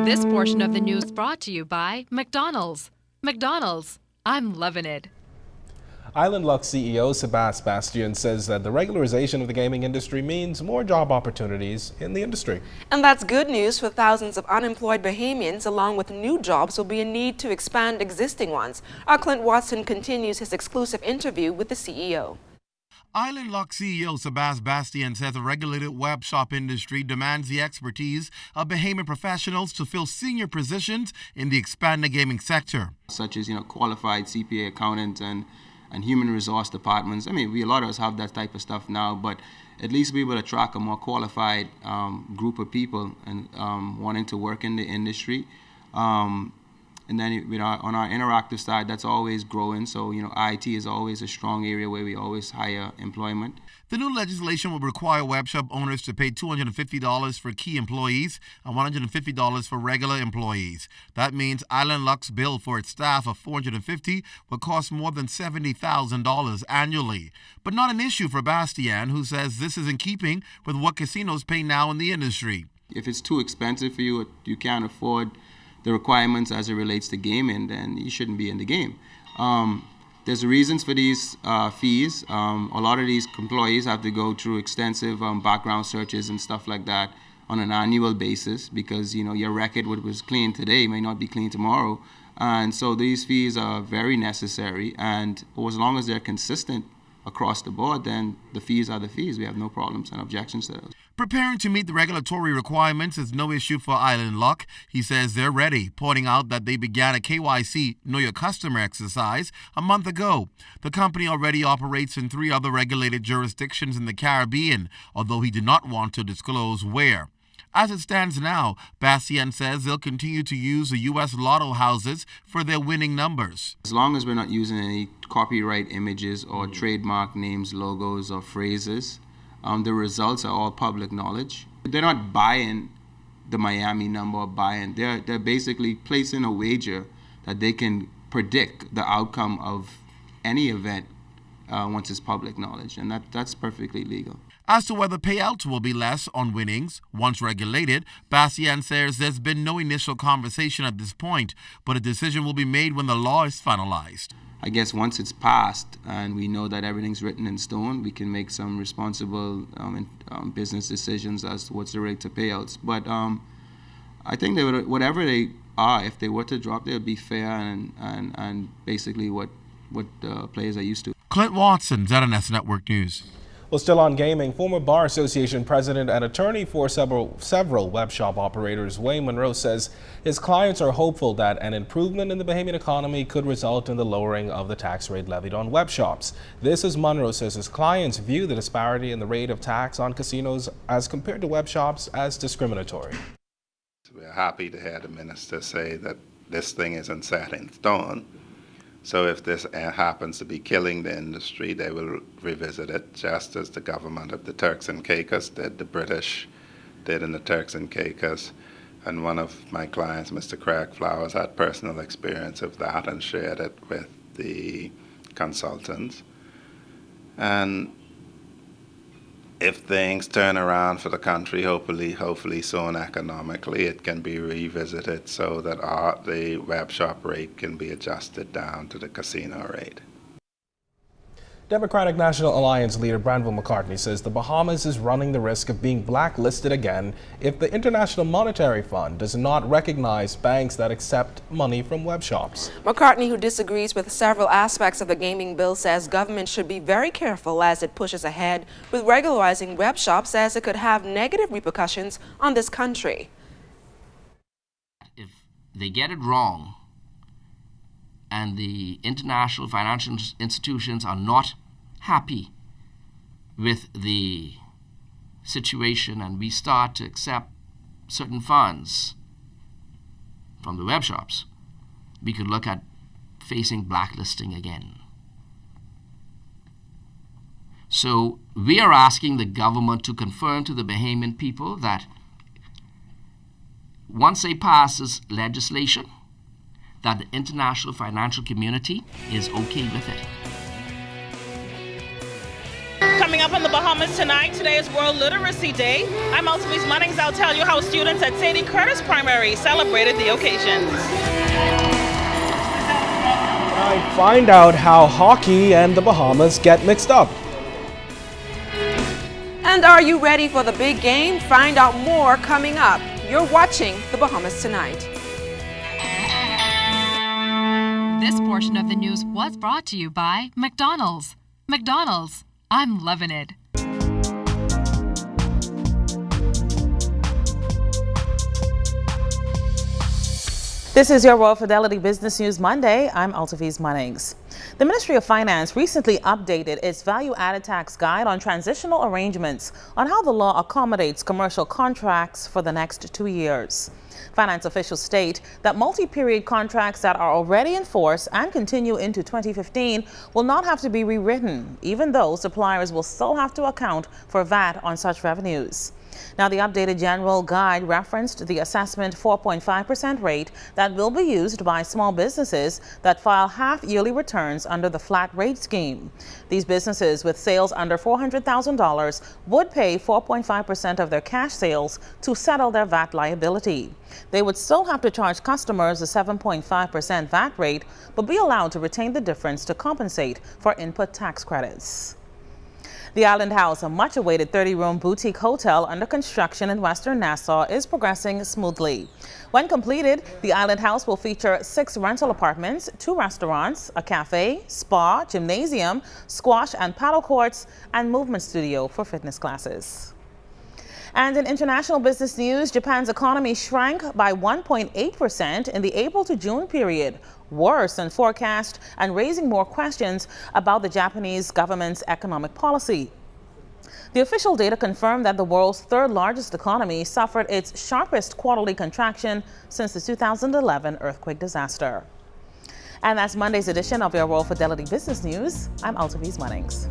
This portion of the news brought to you by McDonald's. McDonald's, I'm loving it. Island Luck CEO Sept says that the regularization of the gaming industry means more job opportunities in the industry. And that's good news for thousands of unemployed Bahamians. Along with new jobs will be a need to expand existing ones. Our Clint Watson continues his exclusive interview with the CEO. Island Luck CEO Sept says the regulated web shop industry demands the expertise of Bahamian professionals to fill senior positions in the expanding gaming sector. Such as, qualified CPA accountants and human resource departments. I mean, a lot of us have that type of stuff now, but at least be able to attract a more qualified group of people and wanting to work in the industry. And then on our interactive side, that's always growing. So, IT is always a strong area where we always hire employment. The new legislation will require web shop owners to pay $250 for key employees and $150 for regular employees. That means Island Luck's bill for its staff of $450 will cost more than $70,000 annually. But not an issue for Bastian, who says this is in keeping with what casinos pay now in the industry. If it's too expensive for you, you can't afford the requirements as it relates to gaming, then you shouldn't be in the game. There's reasons for these fees. A lot of these employees have to go through extensive background searches and stuff like that on an annual basis because, your record, what was clean today, may not be clean tomorrow. And so these fees are very necessary. And as long as they're consistent across the board, then the fees are the fees. We have no problems and objections to those. Preparing to meet the regulatory requirements is no issue for Island Luck. He says they're ready, pointing out that they began a KYC Know Your Customer exercise a month ago. The company already operates in 3 other regulated jurisdictions in the Caribbean, although he did not want to disclose where. As it stands now, Bastian says they'll continue to use the U.S. lotto houses for their winning numbers. As long as we're not using any copyright images or trademark names, logos, or phrases, the results are all public knowledge. They're not buying the Miami number or buying. They're basically placing a wager that they can predict the outcome of any event once it's public knowledge, and that's perfectly legal. As to whether payouts will be less on winnings once regulated, Bastian says there's been no initial conversation at this point, but a decision will be made when the law is finalized. I guess once it's passed and we know that everything's written in stone, we can make some responsible business decisions as to what's the rate to payouts. But I think they would, whatever they are, if they were to drop, they would be fair and basically what players are used to. Clint Watson, ZNS Network News. Well, still on gaming, former Bar Association president and attorney for several web shop operators, Wayne Monroe, says his clients are hopeful that an improvement in the Bahamian economy could result in the lowering of the tax rate levied on web shops. This, as Monroe says, his clients view the disparity in the rate of tax on casinos as compared to web shops as discriminatory. We're happy to hear the minister say that this thing isn't set in stone. So if this happens to be killing the industry, they will revisit it, just as the government of the Turks and Caicos did, the British did in the Turks and Caicos. And one of my clients, Mr. Craig Flowers, had personal experience of that and shared it with the consultants. And if things turn around for the country, hopefully soon economically, it can be revisited so that the web shop rate can be adjusted down to the casino rate. Democratic National Alliance leader Granville McCartney says the Bahamas is running the risk of being blacklisted again if the International Monetary Fund does not recognize banks that accept money from web shops. McCartney, who disagrees with several aspects of the gaming bill, says government should be very careful as it pushes ahead with regularizing web shops, as it could have negative repercussions on this country. If they get it wrong, and the international financial institutions are not happy with the situation, and we start to accept certain funds from the web shops, we could look at facing blacklisting again. So we are asking the government to confirm to the Bahamian people that once they pass this legislation, that the international financial community is okay with it. Coming up in the Bahamas tonight, today is World Literacy Day. I'm Elsie Munnings. I'll tell you how students at Sadie Curtis Primary celebrated the occasion. I find out how hockey and the Bahamas get mixed up. And are you ready for the big game? Find out more coming up. You're watching the Bahamas Tonight. This portion of the news was brought to you by McDonald's. McDonald's, I'm loving it. This is your Royal Fidelity Business News Monday. I'm Altaviz Munnings. The Ministry of Finance recently updated its value-added tax guide on transitional arrangements on how the law accommodates commercial contracts for the next 2 years. Finance officials state that multi-period contracts that are already in force and continue into 2015 will not have to be rewritten, even though suppliers will still have to account for VAT on such revenues. Now, the updated general guide referenced the assessment 4.5% rate that will be used by small businesses that file half-yearly returns under the flat rate scheme. These businesses with sales under $400,000 would pay 4.5% of their cash sales to settle their VAT liability. They would still have to charge customers a 7.5% VAT rate, but be allowed to retain the difference to compensate for input tax credits. The Island House, a much-awaited 30-room boutique hotel under construction in Western Nassau, is progressing smoothly. When completed, the Island House will feature 6 rental apartments, 2 restaurants, a cafe, spa, gymnasium, squash and paddle courts, and movement studio for fitness classes. And in international business news, Japan's economy shrank by 1.8% in the April to June period, worse than forecast and raising more questions about the Japanese government's economic policy. The official data confirmed that the world's third largest economy suffered its sharpest quarterly contraction since the 2011 earthquake disaster. And that's Monday's edition of your Royal Fidelity Business News. I'm Altaviz Munnings.